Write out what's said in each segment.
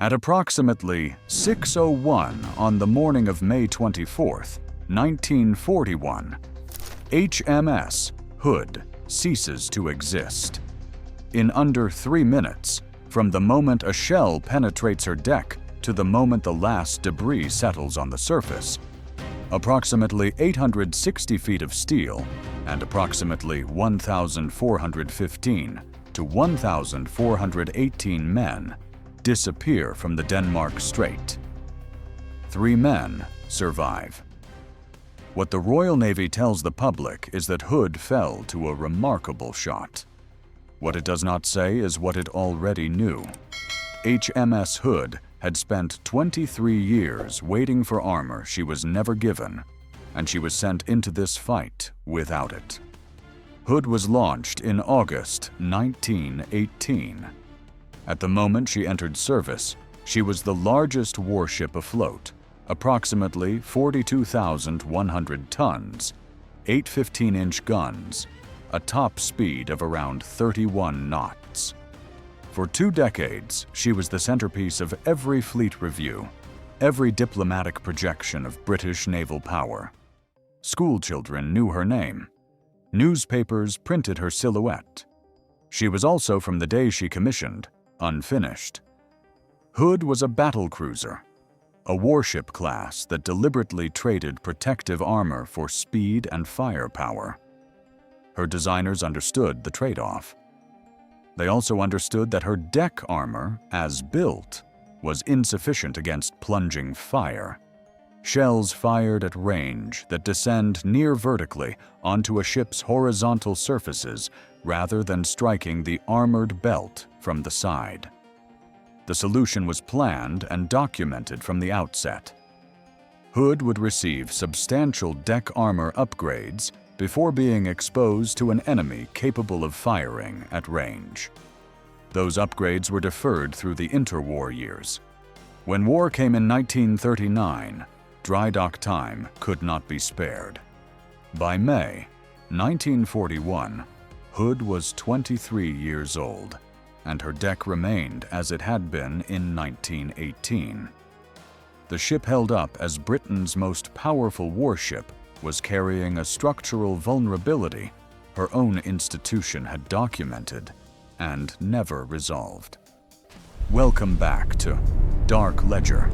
At approximately 6:01 on the morning of May 24, 1941, HMS Hood ceases to exist. In under 3 minutes, from the moment a shell penetrates her deck to the moment the last debris settles on the surface, approximately 860 feet of steel and approximately 1,415 to 1,418 men disappear from the Denmark Strait. 3 men survive. What the Royal Navy tells the public is that Hood fell to a remarkable shot. What it does not say is what it already knew. HMS Hood had spent 23 years waiting for armor she was never given, and she was sent into this fight without it. Hood was launched in August 1918. At the moment she entered service, she was the largest warship afloat, approximately 42,100 tons, 8 15-inch guns, a top speed of around 31 knots. For 2 decades, she was the centerpiece of every fleet review, every diplomatic projection of British naval power. Schoolchildren knew her name. Newspapers printed her silhouette. She was also, from the day she commissioned, unfinished. Hood was a battle cruiser, a warship class that deliberately traded protective armor for speed and firepower. Her designers understood the trade-off. They also understood that her deck armor, as built, was insufficient against plunging fire. Shells fired at range that descend near vertically onto a ship's horizontal surfaces rather than striking the armored belt from the side. The solution was planned and documented from the outset. Hood would receive substantial deck armor upgrades before being exposed to an enemy capable of firing at range. Those upgrades were deferred through the interwar years. When war came in 1939, dry dock time could not be spared. By May 1941, Hood was 23 years old, and her deck remained as it had been in 1918. The ship held up as Britain's most powerful warship was carrying a structural vulnerability her own institution had documented and never resolved. Welcome back to Dark Ledger.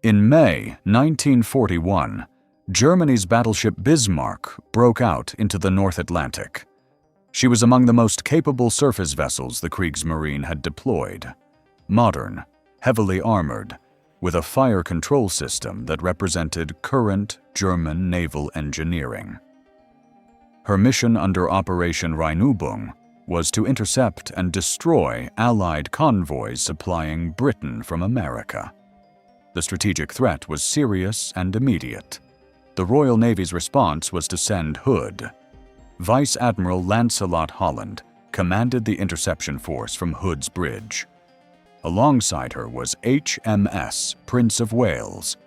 In May 1941, Germany's battleship Bismarck broke out into the North Atlantic. She was among the most capable surface vessels the Kriegsmarine had deployed. Modern, heavily armored, with a fire control system that represented current German naval engineering. Her mission under Operation Rheinübung was to intercept and destroy Allied convoys supplying Britain from America. The strategic threat was serious and immediate. The Royal Navy's response was to send Hood. Vice Admiral Lancelot Holland commanded the interception force from Hood's Bridge. Alongside her was HMS Prince of Wales,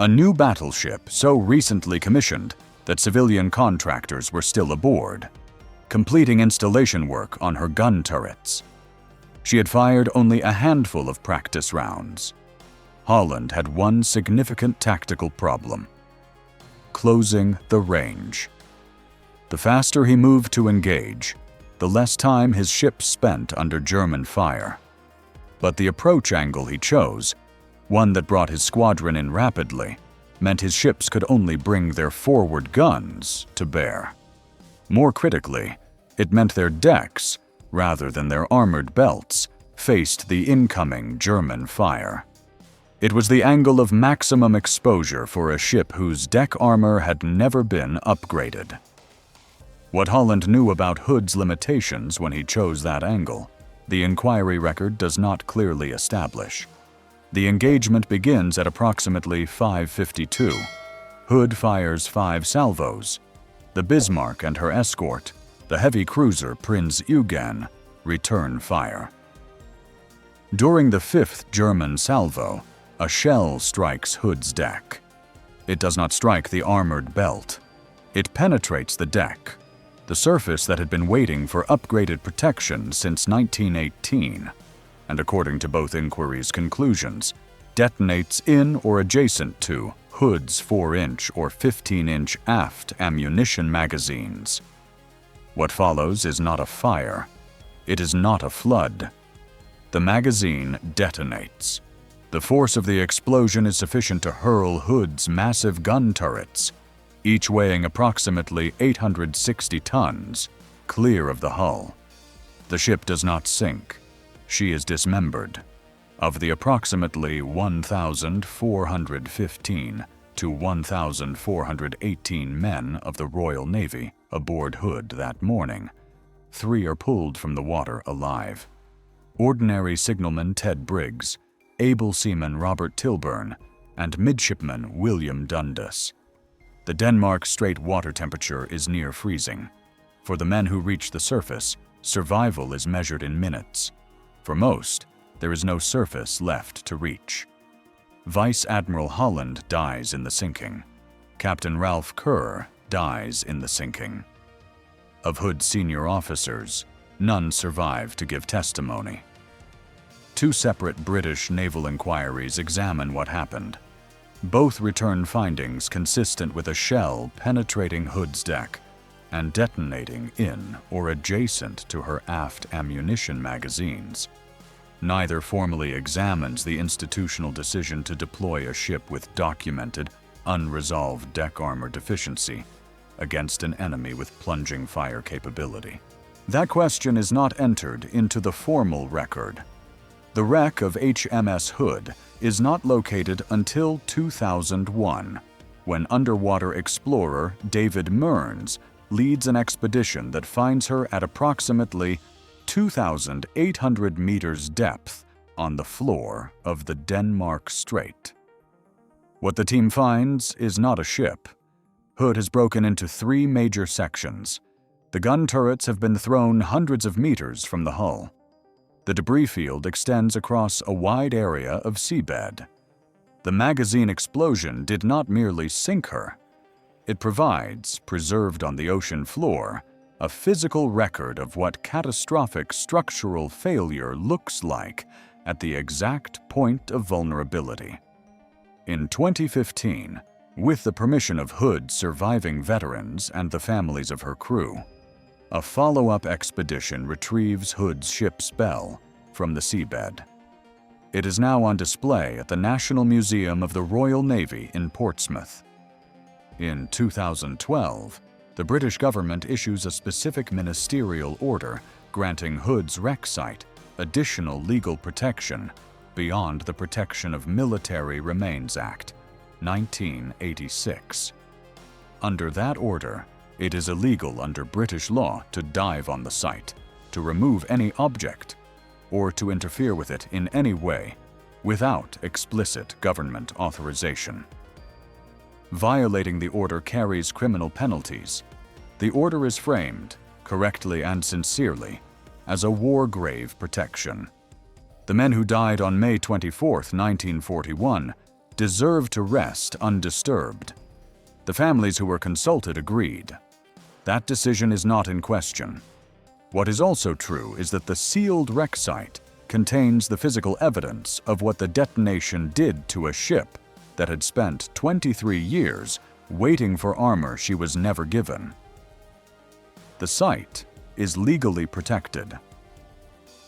a new battleship so recently commissioned that civilian contractors were still aboard, completing installation work on her gun turrets. She had fired only a handful of practice rounds. Holland had one significant tactical problem: closing the range. The faster he moved to engage, the less time his ships spent under German fire. But the approach angle he chose, one that brought his squadron in rapidly, meant his ships could only bring their forward guns to bear. More critically, it meant their decks, rather than their armored belts, faced the incoming German fire. It was the angle of maximum exposure for a ship whose deck armor had never been upgraded. What Holland knew about Hood's limitations when he chose that angle, the inquiry record does not clearly establish. The engagement begins at approximately 5:52. Hood fires 5 salvos. The Bismarck and her escort, the heavy cruiser Prinz Eugen, return fire. During the 5th German salvo, a shell strikes Hood's deck. It does not strike the armored belt. It penetrates the deck. the surface that had been waiting for upgraded protection since 1918, and according to both inquiries' conclusions, detonates in or adjacent to Hood's 4-inch or 15-inch aft ammunition magazines. What follows is not a fire. It is not a flood. The magazine detonates. The force of the explosion is sufficient to hurl Hood's massive gun turrets, each weighing approximately 860 tons, clear of the hull. The ship does not sink. She is dismembered. Of the approximately 1,415 to 1,418 men of the Royal Navy aboard Hood that morning, 3 are pulled from the water alive. Ordinary signalman Ted Briggs, able seaman Robert Tilburn, and midshipman William Dundas. The Denmark Strait water temperature is near freezing. For the men who reach the surface, survival is measured in minutes. For most, there is no surface left to reach. Vice Admiral Holland dies in the sinking. Captain Ralph Kerr dies in the sinking. Of Hood's senior officers, none survive to give testimony. 2 separate British naval inquiries examine what happened. Both return findings consistent with a shell penetrating Hood's deck and detonating in or adjacent to her aft ammunition magazines. Neither formally examines the institutional decision to deploy a ship with documented, unresolved deck armor deficiency against an enemy with plunging fire capability. That question is not entered into the formal record. The wreck of HMS Hood is not located until 2001, when underwater explorer David Mearns leads an expedition that finds her at approximately 2,800 meters depth on the floor of the Denmark Strait. What the team finds is not a ship. Hood has broken into 3 major sections. The gun turrets have been thrown hundreds of meters from the hull. The debris field extends across a wide area of seabed. The magazine explosion did not merely sink her. It provides, preserved on the ocean floor, a physical record of what catastrophic structural failure looks like at the exact point of vulnerability. In 2015, with the permission of Hood's surviving veterans and the families of her crew, a follow-up expedition retrieves Hood's ship's bell from the seabed. It is now on display at the National Museum of the Royal Navy in Portsmouth. In 2012, the British government issues a specific ministerial order granting Hood's wreck site additional legal protection beyond the Protection of Military Remains Act, 1986. Under that order, it is illegal under British law to dive on the site, to remove any object, or to interfere with it in any way without explicit government authorization. Violating the order carries criminal penalties. The order is framed, correctly and sincerely, as a war grave protection. The men who died on May 24, 1941, deserve to rest undisturbed. The families who were consulted agreed. That decision is not in question. What is also true is that the sealed wreck site contains the physical evidence of what the detonation did to a ship that had spent 23 years waiting for armor she was never given. The site is legally protected.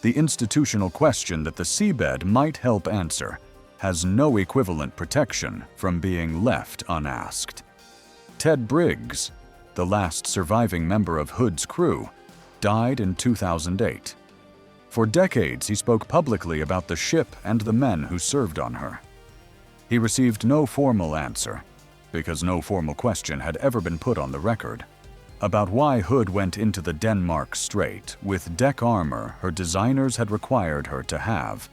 The institutional question that the seabed might help answer has no equivalent protection from being left unasked. Ted Briggs, the last surviving member of Hood's crew, died in 2008. For decades, he spoke publicly about the ship and the men who served on her. He received no formal answer, because no formal question had ever been put on the record, about why Hood went into the Denmark Strait with deck armor her designers had required her to have,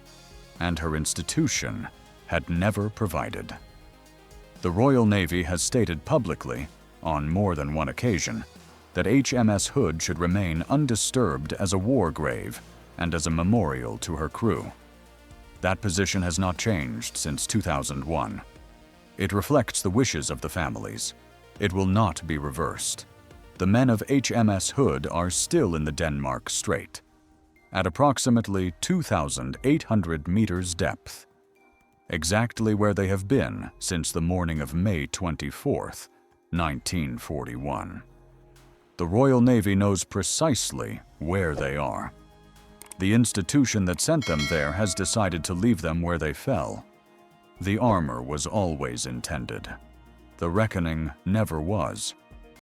and her institution had never provided. The Royal Navy has stated publicly, on more than one occasion, that HMS Hood should remain undisturbed as a war grave and as a memorial to her crew. That position has not changed since 2001. It reflects the wishes of the families. It will not be reversed. The men of HMS Hood are still in the Denmark Strait, at approximately 2,800 meters depth, exactly where they have been since the morning of May 24th, 1941. The Royal Navy knows precisely where they are. The institution that sent them there has decided to leave them where they fell. The armor was always intended. The reckoning never was.